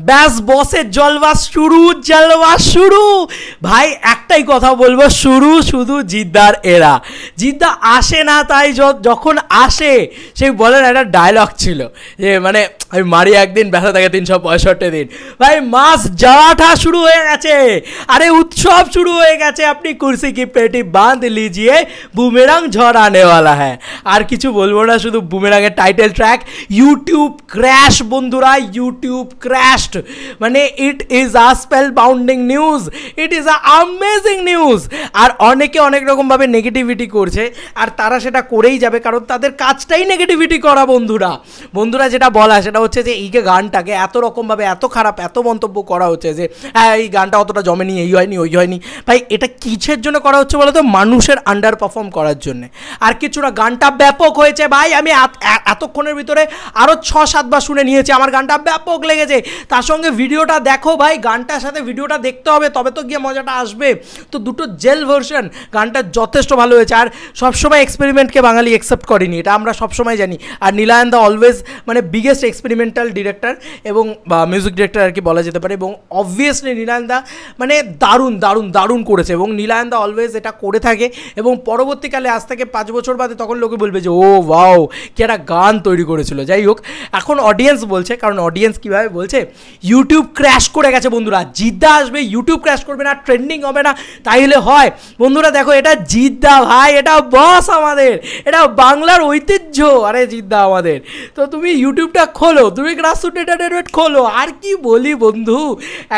ব্যাস বসের জলবা শুরু ভাই। একটাই কথা বলবো, শুরু শুধু জিদ্দার এরা। জিদ্দা আসে না, তাই যখন আসে সেই বলেন একটা ডায়লগ ছিল যে মানে আমি মারি একদিন, ব্যথা থাকে 365 দিন। ভাই মাস যাওয়াটা শুরু হয়ে গেছে, আরে উৎসব শুরু হয়ে গেছে। আপনি কুর্সি কি পেটি বাঁধ লিজিয়ে, বুমেরাং ঝড় আনে ওয়ালা হ্যাঁ। আর কিছু বলবো না, শুধু বুমেরাংয়ের টাইটেল ট্র্যাক ইউটিউব ক্র্যাশ বন্ধুরা, ইউটিউব ক্র্যাশড। মানে it is a spell bounding news, it is a amazing news. আর অনেকে অনেক রকমভাবে নেগেটিভিটি করছে, আর তারা সেটা করেই যাবে, কারণ তাদের কাজটাই নেগেটিভিটি করা বন্ধুরা যেটা বলা সেটা হচ্ছে যে এই গানটাকে এত রকমভাবে এত খারাপ এত মন্তব্য করা হচ্ছে যে হ্যাঁ এই গানটা অতটা জমেনি, এই হয়নি ওই হয়নি। ভাই এটা কিসের জন্য করা হচ্ছে বলো তো? মানুষের আন্ডার পারফর্ম করার জন্যে, আর কিছু না। গানটা ব্যাপক হয়েছে ভাই, আমি এতক্ষণের ভিতরে আরও 6-7 বার শুনে নিয়েছি, আমার গানটা ব্যাপক লেগেছে। তার সঙ্গে ভিডিওটা দেখো ভাই, গানটার সাথে ভিডিওটা দেখতে হবে, তবে তো গিয়ে মজাটা আসবে। তো দুটো জেল ভার্সন, গানটা যথেষ্ট ভালো হয়েছে। আর সবসময় এক্সপেরিমেন্টকে বাঙালি অ্যাকসেপ্ট করেনি, এটা আমরা সবসময় জানি। আর নীলায়ন দা অলওয়েজ মানে বিগেস্ট এক্সপেরিমেন্টাল ডিরেক্টর এবং মিউজিক ডিরেক্টর আর কি বলা যেতে পারে। এবং অবভিয়াসলি নীলায়ন দা মানে দারুণ করেছে, এবং নীলায়ন দা অলওয়েজ এটা করে থাকে। এবং পরবর্তীকালে আজ থেকে 5 বছর বাদে তখন লোকে বলবে যে ও ওয়াও কি একটা গান তৈরি করেছিল। যাই হোক, এখন অডিয়েন্স বলছে, কারণ অডিয়েন্স কীভাবে বলছে, ইউটিউব ক্র্যাশ করে গেছে বন্ধুরা। জিদ্দা আসবে, ইউটিউব ক্র্যাশ করবে না, ট্রেন্ডিং হবে না, তাইলে হয়? বন্ধুরা দেখো, এটা জিদ্দা ভাই, এটা বস আমাদের, এটা বাংলার ঐতিহ্য। আরে জিদ্দা আমাদের, তো তুমি ইউটিউবটা খোলো, তুমি গ্রাসরুট এন্টারটেনমেন্ট খোলো। আর কি বলি বন্ধু,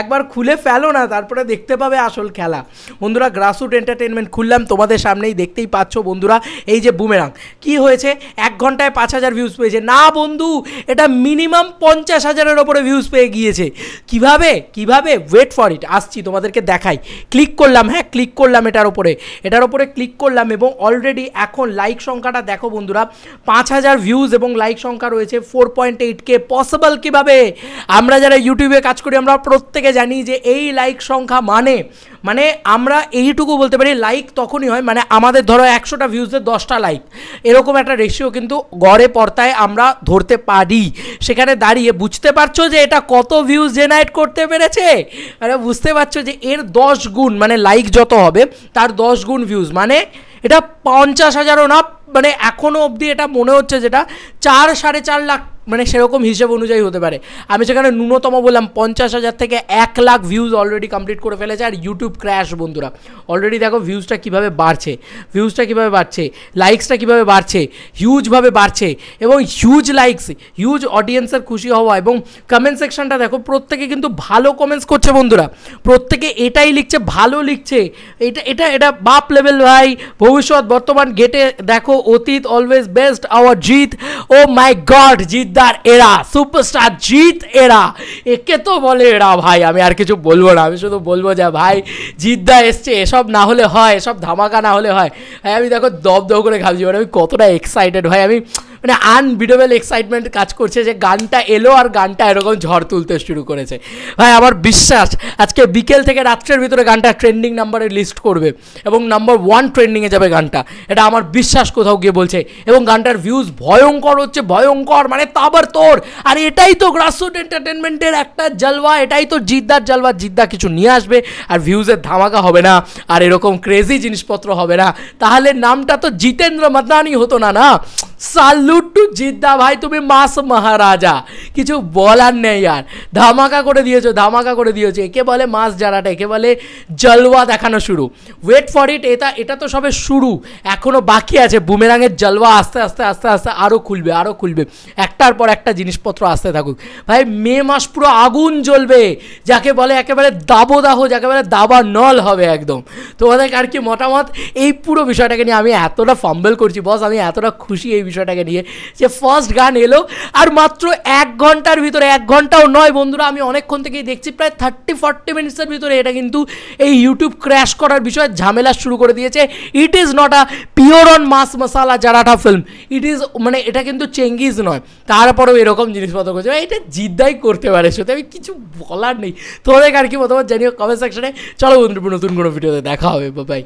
একবার খুলে ফেলো না, তারপরে দেখতে পাবে আসল খেলা। বন্ধুরা গ্রাসরুট এন্টারটেনমেন্ট খুললাম, তোমাদের সামনেই দেখতেই পাচ্ছ বন্ধুরা। এই যে বুমেরাং কি হয়েছে, 1 ঘন্টায় 5000 ভিউজ পেয়েছে। না বন্ধু, এটা মিনিমাম 50,000-এর ওপরে ভিউজ পেয়ে গিয়েছে। কিভাবে ওয়েট ফর ইট, আসছি তোমাদেরকে দেখাই। ক্লিক করলাম, হ্যাঁ ক্লিক করলাম এটার ওপরে ক্লিক করলাম, এবং অলরেডি এখন লাইক সংখ্যাটা দেখো বন্ধুরা, 5000 ভিউজ এবং লাইক সংখ্যা রয়েছে 4.8K। পসিবল কিভাবে? আমরা যারা ইউটিউবে কাজ করি আমরা প্রত্যেকে জানি যে এই লাইক সংখ্যা মানে আমরা এইটুকু বলতে পারি, লাইক তখনই হয় মানে আমাদের ধরো 100টা ভিউজে 10টা লাইক, এরকম একটা রেশিও কিন্তু গড়ে পর্তায় আমরা ধরতে পারি। সেখানে দাঁড়িয়ে বুঝতে পারছো যে এটা কত ভিউজ জেনারেট করতে পেরেছে? মানে বুঝতে পারছো যে এর 10 গুণ, মানে লাইক যত হবে তার 10 গুণ ভিউজ, মানে এটা 50,000ও না, মানে এখনও অবধি এটা মনে হচ্ছে যেটা 4-4.5 লাখ, মানে সেরকম হিসেব অনুযায়ী হতে পারে। আমি সেখানে ন্যূনতম বললাম 50,000 থেকে 1 লাখ ভিউজ অলরেডি কমপ্লিট করে ফেলেছে। আর ইউটিউব ক্র্যাশ বন্ধুরা, অলরেডি দেখো ভিউজটা কীভাবে বাড়ছে, লাইকসটা কীভাবে বাড়ছে, হিউজভাবে বাড়ছে, এবং হিউজ লাইকস, হিউজ অডিয়েন্সের খুশি হওয়া। এবং কমেন্ট সেকশনটা দেখো, প্রত্যেকে কিন্তু ভালো কমেন্টস করছে বন্ধুরা, প্রত্যেকে এটাই লিখছে, ভালো লিখছে। এটা বাপ লেভেল ভাই। ভবিষ্যৎ, বর্তমান, গেটে দেখো, অতীত, অলওয়েজ বেস্ট, আওয়ার জিত, ও মাই গড, জিদ্দার এরা, সুপারস্টার জিত এরা, একে তো বলে এরা ভাই। আমি আর কিছু বলবো না, আমি শুধু বলবো যে ভাই জিদ্দা এসছে, এসব না হলে হয়, এসব ধামাকা না হলে হয়। ভাই আমি দেখো দপ করে ঘামছি, মানে আমি কতটা এক্সাইটেড ভাই, আমি মানে আনবিডেবল এক্সাইটমেন্ট কাজ করছে যে গানটা এলো আর গানটা এরকম ঝড় তুলতে শুরু করেছে। ভাই আমার বিশ্বাস আজকে বিকেল থেকে রাত্রের ভিতরে গানটা ট্রেন্ডিং নাম্বারে লিস্ট করবে এবং নাম্বার 1 ট্রেন্ডিংয়ে যাবে গানটা, এটা আমার বিশ্বাস কোথাও গিয়ে বলছে। এবং গানটার ভিউজ ভয়ঙ্কর হচ্ছে, ভয়ঙ্কর মানে তাবড়তোড়। আর এটাই তো গ্রাসরুট এন্টারটেনমেন্টের একটা জলওয়া, এটাই তো জিদ্দার জলওয়া। জিদ্দা কিছু নিয়ে আসবে আর ভিউজের ধামাকা হবে না, আর এরকম ক্রেজি জিনিসপত্র হবে না, তাহলে নামটা তো জিতেন্দ্র মাদনানি হতো না। সালুট টু জিদ্দা ভাই, তুমি মাস মহারাজা, কিছু বলার নেই আর। ধামাকা করে দিয়েছো। একে বলে মাস জারাটা, একে বলে জলওয়া দেখানো শুরু। ওয়েট ফর ইট, এটা তো সবে শুরু, এখনও বাকি আছে। বুমেরাংয়ের জলওয়া আস্তে আস্তে আরও খুলবে, একটার পর একটা জিনিসপত্র আসতে থাকুক। ভাই মে মাস পুরো আগুন জ্বলবে, যাকে বলে একেবারে দাবদাহ, যাকে বলে দাবা নল হবে একদম। তোমাদের আর কি মতামত এই পুরো বিষয়টাকে নিয়ে? আমি এতটা ফাম্বল করছি বস, আমি এতটা খুশি এই বিষয়টাকে নিয়ে যে ফার্স্ট গান এলো আর মাত্র 1 ঘন্টার ভিতরে, 1 ঘন্টাও নয় বন্ধুরা, আমি অনেকক্ষণ থেকেই দেখছি, প্রায় 30-40 মিনিটসের ভিতরে এটা কিন্তু এই ইউটিউব ক্র্যাশ করার বিষয়ে ঝামেলা শুরু করে দিয়েছে। It is not a pure on mass masala জারাটা ফিল্ম, ইট ইজ মানে এটা কিন্তু চেঙ্গিজ নয়, তারপরেও এরকম জিনিসপত্র করছে। এটা জিদ্দাই করতে পারে, সত্যি আমি কিছু বলার নেই। তোমাদের আর কি মতামত জানিও কমেন্ট সেকশনে। চলো বন্ধু, নতুন কোনো ভিডিওতে দেখা হবে, বাই।